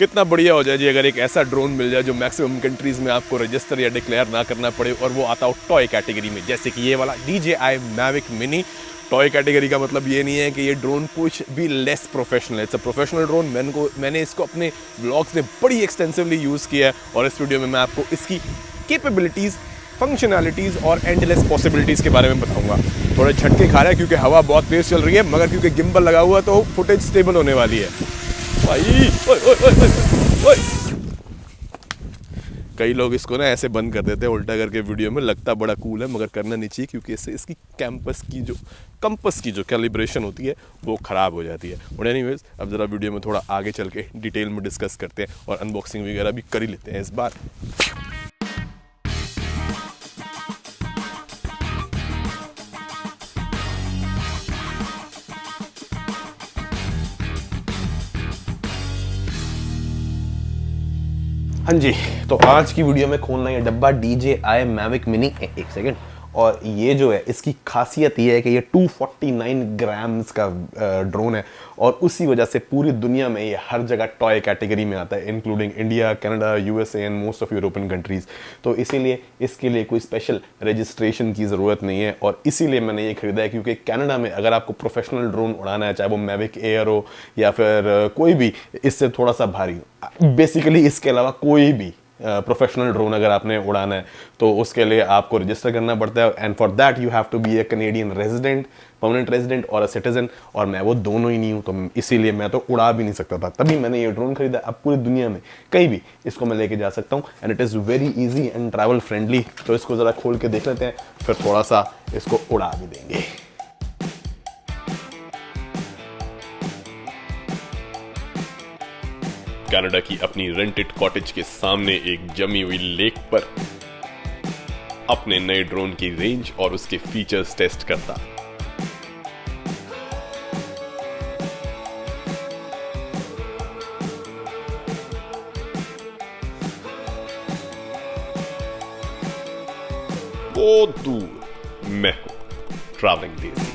कितना बढ़िया हो जाए जी अगर एक ऐसा ड्रोन मिल जाए जो मैक्सिमम कंट्रीज़ में आपको रजिस्टर या डिक्लेयर ना करना पड़े, और वो आता हो टॉय कैटेगरी में, जैसे कि ये वाला DJI Mavic Mini। Toy category का मतलब ये नहीं है कि ये ड्रोन कुछ भी लेस प्रोफेशनल है, इट्स अ प्रोफेशनल ड्रोन। मैंने इसको अपने ब्लॉग्स में बड़ी एक्सटेंसिवली यूज़ किया है, और इस वीडियो में मैं आपको इसकी कैपेबिलिटीज़, फंक्शनैलिटीज़ और एंडलेस पॉसिबिलिटीज़ के बारे में बताऊंगा। थोड़े झटके खा रहा है क्योंकि हवा बहुत तेज़ चल रही है, मगर क्योंकि गिम्बल लगा हुआ तो फुटेज स्टेबल होने वाली है भाई। ओए ओए ओए ओए। कई लोग इसको ना ऐसे बंद कर देते हैं उल्टा करके वीडियो में, लगता बड़ा कूल है मगर करना नहीं चाहिए, क्योंकि इससे इसकी कंपस की जो कैलिब्रेशन होती है वो ख़राब हो जाती है। और एनीवेज अब ज़रा वीडियो में थोड़ा आगे चल के डिटेल में डिस्कस करते हैं और अनबॉक्सिंग वगैरह भी कर ही लेते हैं इस बार। हाँ जी, तो आज की वीडियो में खोलना ये डब्बा DJI Mavic Mini है। एक सेकेंड। और ये जो है इसकी खासियत ये है कि ये 249 ग्राम्स का ड्रोन है, और उसी वजह से पूरी दुनिया में ये हर जगह टॉय कैटेगरी में आता है, including India, Canada, USA and most of European countries. तो इसीलिए इसके लिए कोई स्पेशल रजिस्ट्रेशन की ज़रूरत नहीं है, और इसीलिए मैंने ये खरीदा है क्योंकि कनाडा में अगर आपको प्रोफेशनल ड्रोन उड़ाना है, चाहे वो मैविक एयर हो या फिर कोई भी इससे थोड़ा सा भारी, बेसिकली इसके अलावा कोई भी प्रोफेशनल ड्रोन अगर आपने उड़ाना है तो उसके लिए आपको रजिस्टर करना पड़ता है, and for that you have to be a Canadian resident, permanent resident और अ सिटीजन, और मैं वो दोनों ही नहीं हूँ, तो इसीलिए मैं तो उड़ा भी नहीं सकता था, तभी मैंने ये ड्रोन खरीदा। अब पूरी दुनिया में कहीं भी इसको मैं लेके जा सकता हूँ, and it is very easy and travel friendly. तो इसको ज़रा खोल के देख लेते हैं, फिर थोड़ा सा इसको उड़ा भी देंगे। कनाडा की अपनी रेंटेड कॉटेज के सामने एक जमी हुई लेक पर अपने नए ड्रोन की रेंज और उसके फीचर्स टेस्ट करता। बहुत दूर मैं हूं ट्रैवलिंग देसी।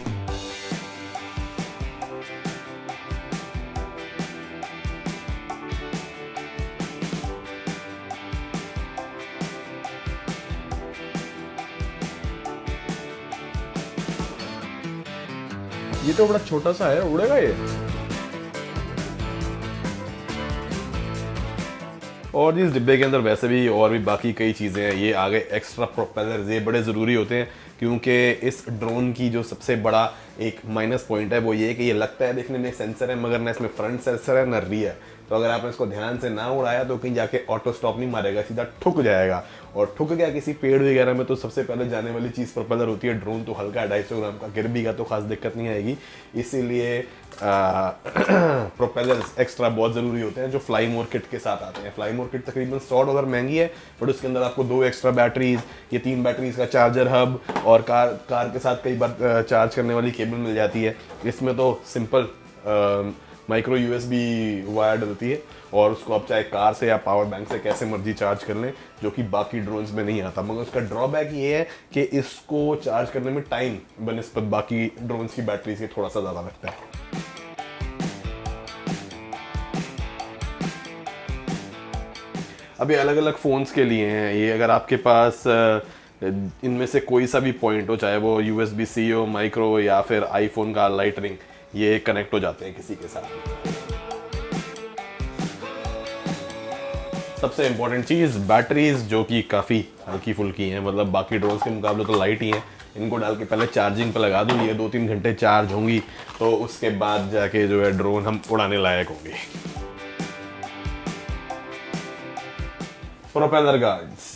ये तो बड़ा छोटा सा है, उड़ेगा ये? और इस डिब्बे के अंदर वैसे भी और भी बाकी कई चीज़ें हैं। ये आगे एक्स्ट्रा प्रोपेलर्स, ये बड़े ज़रूरी होते हैं, क्योंकि इस ड्रोन की जो सबसे बड़ा एक माइनस पॉइंट है वो ये है कि ये लगता है देखने में सेंसर है, मगर ना इसमें फ्रंट सेंसर है ना रियर। तो अगर आपने इसको ध्यान से ना उड़ाया तो कहीं जाके ऑटो स्टॉप नहीं मारेगा, सीधा ठुक जाएगा, और ठुक गया किसी पेड़ वगैरह में तो सबसे पहले जाने वाली चीज़ प्रोपेलर होती है। ड्रोन तो हल्का है, 250 ग्राम का, गिर भी गया तो खास दिक्कत नहीं आएगी। इसीलिए प्रोपेलर्स एक्स्ट्रा बहुत ज़रूरी होते हैं जो फ्लाई मोर किट के साथ आते हैं। फ्लाई मोर किट तकरीबन $100 महंगी है, बट उसके अंदर आपको 2 एक्स्ट्रा बैटरीज, ये 3 बैटरीज का चार्जर हब, और कार के साथ कई बार चार्ज करने वाली केबल मिल जाती है। इसमें तो सिंपल माइक्रो USB वायर्ड होती है, और उसको आप चाहे कार से या पावर बैंक से कैसे मर्जी चार्ज कर लें, जो कि बाकी ड्रोन्स में नहीं आता। मगर उसका ड्रॉबैक ये है कि इसको चार्ज करने में टाइम बनिस्बत बाकी ड्रोन्स की बैटरी से थोड़ा सा ज़्यादा लगता है। अभी अलग अलग फ़ोन्स के लिए हैं ये। अगर आपके पास इनमें से कोई सा भी पॉइंट हो, चाहे वो USB-C हो, माइक्रो, या फिर आईफोन का लाइटनिंग, ये कनेक्ट हो जाते हैं किसी के साथ। सबसे इम्पोर्टेंट चीज़ बैटरीज, जो कि काफ़ी हल्की फुल्की हैं, मतलब बाकी ड्रोन्स के मुकाबले तो लाइट ही हैं। इनको डाल के पहले चार्जिंग पे लगा दूँ, ये 2-3 घंटे चार्ज होंगी, तो उसके बाद जाके जो है ड्रोन हम उड़ाने लायक होंगे। प्रोपेलर गार्ड्स,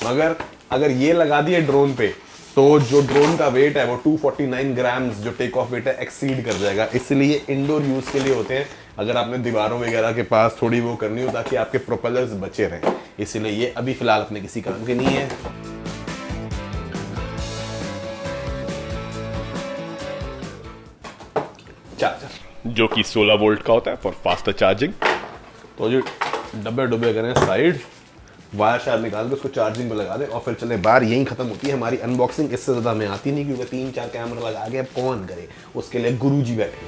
मगर अगर ये लगा दिए ड्रोन पे तो जो ड्रोन का वेट है वो 249 ग्राम्स जो टेक ऑफ वेट है एक्सीड कर जाएगा। इसलिए इंडोर यूज के लिए होते हैं, अगर आपने दीवारों वगैरह के पास थोड़ी वो करनी हो ताकि आपके प्रोपेलर्स बचे रहें। इसलिए ये अभी फिलहाल अपने किसी काम के नहीं है। चार्जर, जो कि 16 वोल्ट का होता है फॉर फास्टर चार्जिंग। तो जो डब्बे डुब्बे करें साइड, वायर शायर निकाल के उसको चार्जिंग पे लगा दें और फिर चले बाहर। यहीं खत्म होती है हमारी अनबॉक्सिंग। इससे ज़्यादा हमें आती नहीं, क्योंकि 3-4 कैमरा लगा के अब कौन करे, उसके लिए गुरुजी बैठे।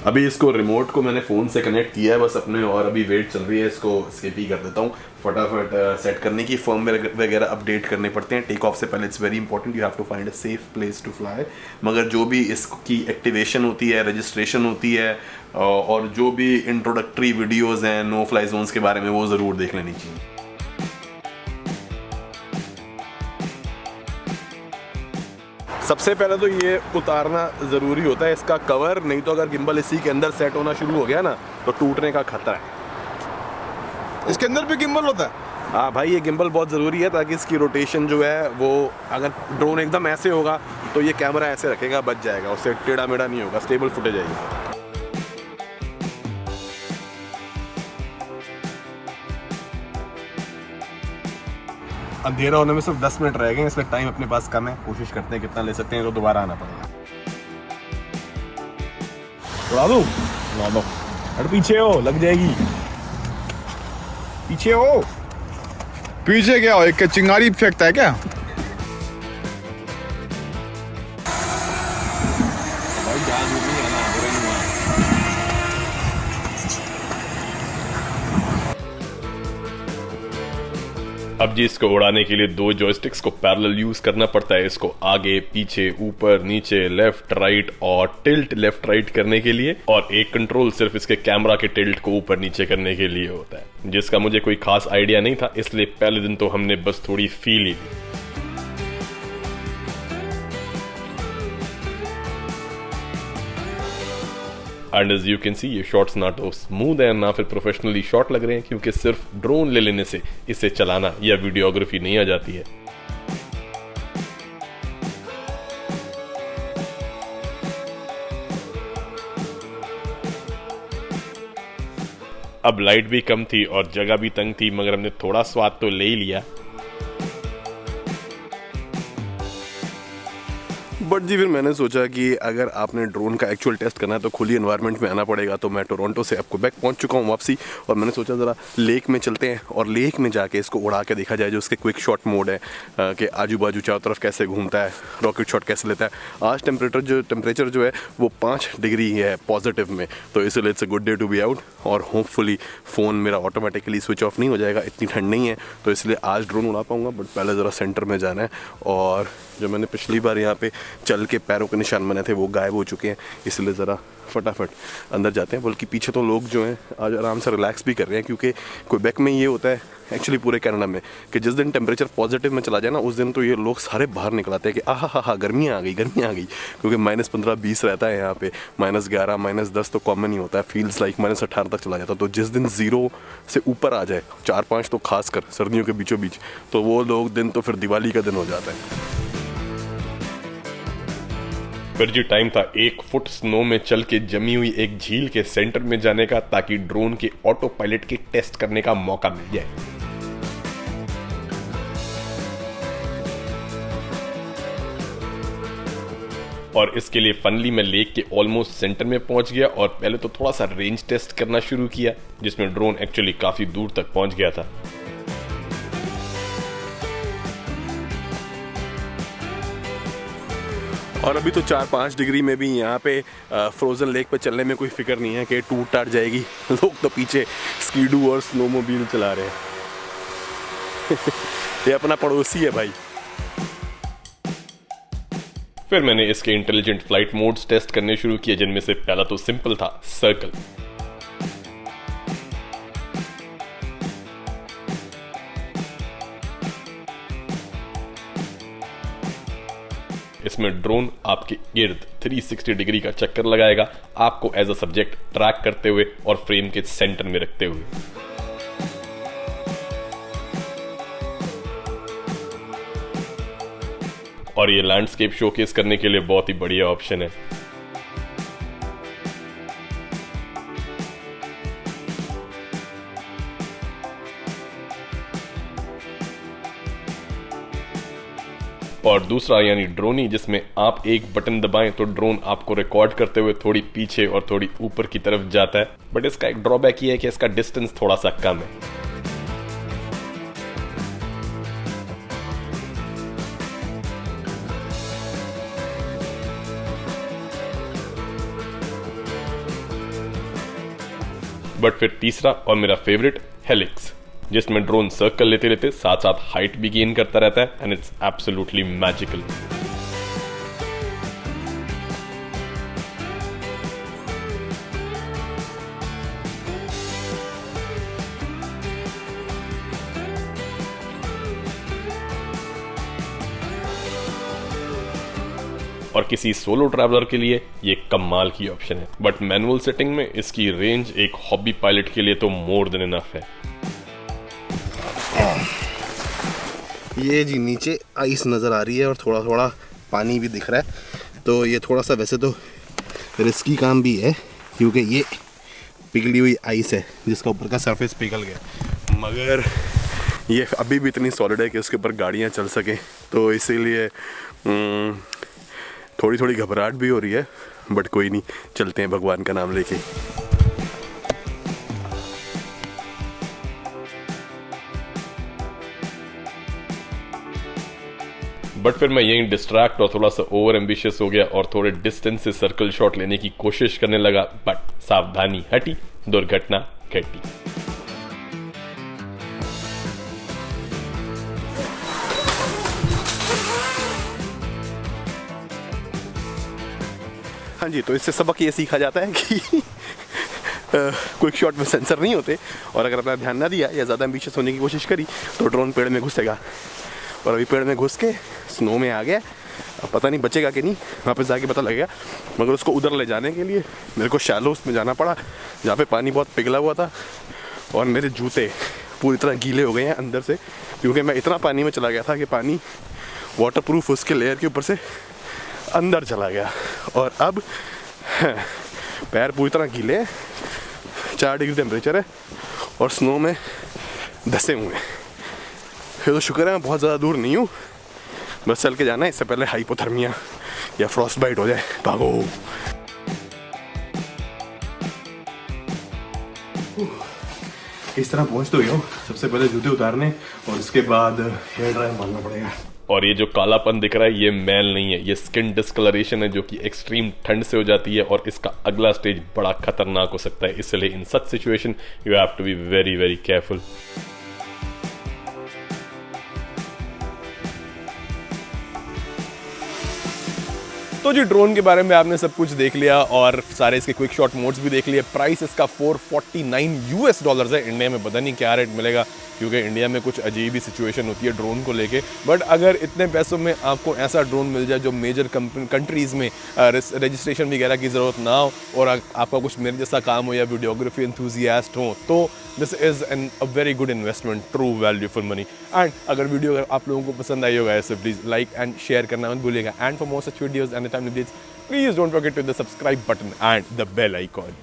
अभी इसको रिमोट को मैंने फ़ोन से कनेक्ट किया है बस अपने, और अभी वेट चल रही है, इसको स्किप ही कर देता हूँ फटाफट सेट करने की। फर्म वगैरह अपडेट करने पड़ते हैं टेक ऑफ से पहले। It's very important, you have to find a safe place to fly. मगर जो भी इसकी एक्टिवेशन होती है, रजिस्ट्रेशन होती है, और जो भी इंट्रोडक्टरी वीडियोज़ हैं नो फ्लाई जोन्स के बारे में, वो ज़रूर देख लेनी चाहिए। सबसे पहले तो ये उतारना ज़रूरी होता है इसका कवर, नहीं तो अगर गिम्बल इसी के अंदर सेट होना शुरू हो गया ना तो टूटने का खतरा है। इसके अंदर भी गिम्बल होता है? हाँ भाई, ये गिम्बल बहुत ज़रूरी है ताकि इसकी रोटेशन जो है वो, अगर ड्रोन एकदम ऐसे होगा तो ये कैमरा ऐसे रखेगा, बच जाएगा, उससे टेढ़ा मेढ़ा नहीं होगा, स्टेबल फुटेज आएगी। अंधेरा होने में सिर्फ 10 मिनट रह गए, इसलिए टाइम अपने पास कम है, कोशिश करते हैं कितना ले सकते हैं, तो दोबारा आना पड़ेगा। उड़ा दो, उड़ा दो, अरे पीछे हो, लग जाएगी, पीछे हो। पीछे क्या हो, एक चिंगारी फेंकता है क्या? भाई जहाज नहीं है ना, अब जी इसको उड़ाने के लिए 2 जॉयस्टिक्स को पैरेलल यूज करना पड़ता है। इसको आगे पीछे ऊपर नीचे लेफ्ट राइट और टिल्ट लेफ्ट राइट करने के लिए, और एक कंट्रोल सिर्फ इसके कैमरा के टिल्ट को ऊपर नीचे करने के लिए होता है, जिसका मुझे कोई खास आइडिया नहीं था, इसलिए पहले दिन तो हमने बस थोड़ी फील ही ली। And as you can see ये शॉट्स ना तो स्मूथ है ना फिर प्रोफेशनली शॉट लग रहे हैं, क्योंकि सिर्फ ड्रोन ले लेने से इसे चलाना या वीडियोग्राफी नहीं आ जाती है। अब लाइट भी कम थी और जगह भी तंग थी, मगर हमने थोड़ा स्वाद तो ले ही लिया। बट जी फिर मैंने सोचा कि अगर आपने ड्रोन का एक्चुअल टेस्ट करना है तो खुली एनवायरनमेंट में आना पड़ेगा। तो मैं टोरंटो से आपको बैक पहुंच चुका हूं वापसी, और मैंने सोचा ज़रा लेक में चलते हैं और लेक में जाके इसको उड़ा के देखा जाए, जो उसके क्विक शॉट मोड है कि आजू बाजू चारों तरफ कैसे घूमता है, रॉकेट शॉट कैसे लेता है। आज टेम्परेचर जो है वो 5 डिग्री है पॉजिटिव में, तो इसलिए it's a good day to be out. और होपफुली फ़ोन मेरा ऑटोमेटिकली स्विच ऑफ नहीं हो जाएगा, इतनी ठंड नहीं है, तो इसलिए आज ड्रोन उड़ा पाऊँगा। बट पहले ज़रा सेंटर में जाना है, और जो मैंने पिछली बार यहाँ पे चल के पैरों के निशान बने थे वो गायब हो चुके हैं, इसलिए ज़रा फटाफट अंदर जाते हैं। बल्कि पीछे तो लोग जो हैं आज आराम से रिलैक्स भी कर रहे हैं, क्योंकि क्वेबेक में ये होता है एक्चुअली पूरे कनाडा में कि जिस दिन टेम्परेचर पॉजिटिव में चला जाए ना, उस दिन तो ये लोग सारे बाहर निकल आते हैं कि आहा गर्मियाँ आ गई, गर्मियाँ आ गई, क्योंकि -15-20 रहता है यहाँ पे, -11 -10 तो कॉमन ही होता है, फील्स लाइक -18 तक चला जाता है। तो जिस दिन 0 से ऊपर आ जाए, 4-5 तो खासकर सर्दियों के बीचों बीच, तो वो लोग दिन तो फिर दिवाली का दिन हो जाता है। फिर जी टाइम था 1 फुट स्नो में चल के जमी हुई एक झील के सेंटर में जाने का, ताकि ड्रोन के ऑटो पायलट के टेस्ट करने का मौका मिल जाए। और इसके लिए फनली मैं लेक के ऑलमोस्ट सेंटर में पहुंच गया, और पहले तो थोड़ा सा रेंज टेस्ट करना शुरू किया, जिसमें ड्रोन एक्चुअली काफी दूर तक पहुंच गया था। और अभी तो 4-5 डिग्री में भी यहाँ पे फ्रोज़न लेक पे चलने में कोई फिक्र नहीं है कि टूट टाट जाएगी। लोग तो पीछे स्कीडू और स्नोमोबाइल चला रहे हैं। ये अपना पड़ोसी है भाई। फिर मैंने इसके इंटेलिजेंट फ्लाइट मोड्स टेस्ट करने शुरू किए, जिनमें से पहला तो सिंपल था, सर्कल। इसमें ड्रोन आपके इर्द 360 डिग्री का चक्कर लगाएगा, आपको एज अ सब्जेक्ट ट्रैक करते हुए और फ्रेम के सेंटर में रखते हुए। और ये लैंडस्केप शोकेस करने के लिए बहुत ही बढ़िया ऑप्शन है। और दूसरा यानी ड्रोनी, जिसमें आप एक बटन दबाएं तो ड्रोन आपको रिकॉर्ड करते हुए थोड़ी पीछे और थोड़ी ऊपर की तरफ जाता है। बट इसका एक ड्रॉबैक ये है कि इसका डिस्टेंस थोड़ा सा कम है। बट फिर तीसरा और मेरा फेवरेट, हेलिक्स, जिसमें ड्रोन सर्कल लेते लेते साथ साथ हाइट भी गेन करता रहता है एंड इट्स एब्सोल्युटली मैजिकल। और किसी सोलो ट्रैवलर के लिए ये कमाल की ऑप्शन है, बट मैनुअल सेटिंग में इसकी रेंज एक हॉबी पायलट के लिए तो मोर देन इनफ है। ये जी नीचे आइस नज़र आ रही है और थोड़ा थोड़ा पानी भी दिख रहा है, तो ये थोड़ा सा वैसे तो रिस्की काम भी है क्योंकि ये पिघली हुई आइस है जिसका ऊपर का सरफेस पिघल गया, मगर ये अभी भी इतनी सॉलिड है कि उसके ऊपर गाड़ियाँ चल सकें, तो इसीलिए थोड़ी थोड़ी घबराहट भी हो रही है, बट कोई नहीं, चलते हैं भगवान का नाम लेके। बट फिर मैं यहीं डिस्ट्रैक्ट और थोड़ा सा ओवर एम्बिशियस हो गया और थोड़े डिस्टेंस से सर्कल शॉट लेने की कोशिश करने लगा, बट सावधानी हटी, दुर्घटना घटी। हाँ जी, तो इससे सबक ये सीखा जाता है कि क्विक शॉट में सेंसर नहीं होते, और अगर अपना ध्यान ना दिया या ज़्यादा एम्बिशियस होने की कोशिश करी तो ड्रोन पेड़ में घुसेगा, और अभी पेड़ में घुस के स्नो में आ गया। अब पता नहीं बचेगा कि नहीं, वापस जाके पता लगेगा, मगर उसको उधर ले जाने के लिए मेरे को शैलो उसमें जाना पड़ा जहाँ पे पानी बहुत पिघला हुआ था, और मेरे जूते पूरी तरह गीले हो गए हैं अंदर से, क्योंकि मैं इतना पानी में चला गया था कि पानी वाटरप्रूफ उसके लेयर के ऊपर से अंदर चला गया, और अब पैर पूरी तरह गीले हैं, 4 डिग्री टेम्परेचर है और स्नो में धसे हुए हैं। फिर तो शुक्र है मैं बहुत ज़्यादा दूर नहीं हूँ, बस चल के जाना है, इससे पहले हाइपोथर्मिया या फ्रॉस्ट बाइट हो जाए। भागो। इस तरह पहुँच तो गया हूँ, सबसे पहले जूते उतारने और उसके बाद हेयर ड्रायर मारना पड़ेगा। और ये जो कालापन दिख रहा है ये मैल नहीं है, ये स्किन डिस्कलरेशन है जो कि एक्सट्रीम ठंड से हो जाती है, और इसका अगला स्टेज बड़ा खतरनाक हो सकता है, इसलिए in such situation you have to be very very careful. तो जी ड्रोन के बारे में आपने सब कुछ देख लिया और सारे इसके क्विक शॉट मोड्स भी देख लिए। प्राइस इसका $449 है। इंडिया में पता नहीं क्या रेट मिलेगा, क्योंकि इंडिया में कुछ अजीब ही सिचुएशन होती है ड्रोन को लेके। बट अगर इतने पैसों में आपको ऐसा ड्रोन मिल जाए जो मेजर कंट्रीज़ में रजिस्ट्रेशन वगैरह की ज़रूरत ना हो, और आपका कुछ मेरे जैसा काम हो या वीडियोग्राफी एंथुजियास्ट हो, तो this is a very good investment, true value for money. And अगर वीडियो आप लोगों को पसंद आई होगा ऐसे प्लीज़ लाइक एंड शेयर करना मत भूलिएगा। And for more such videos and time updates, please don't forget to hit the subscribe button and the bell icon.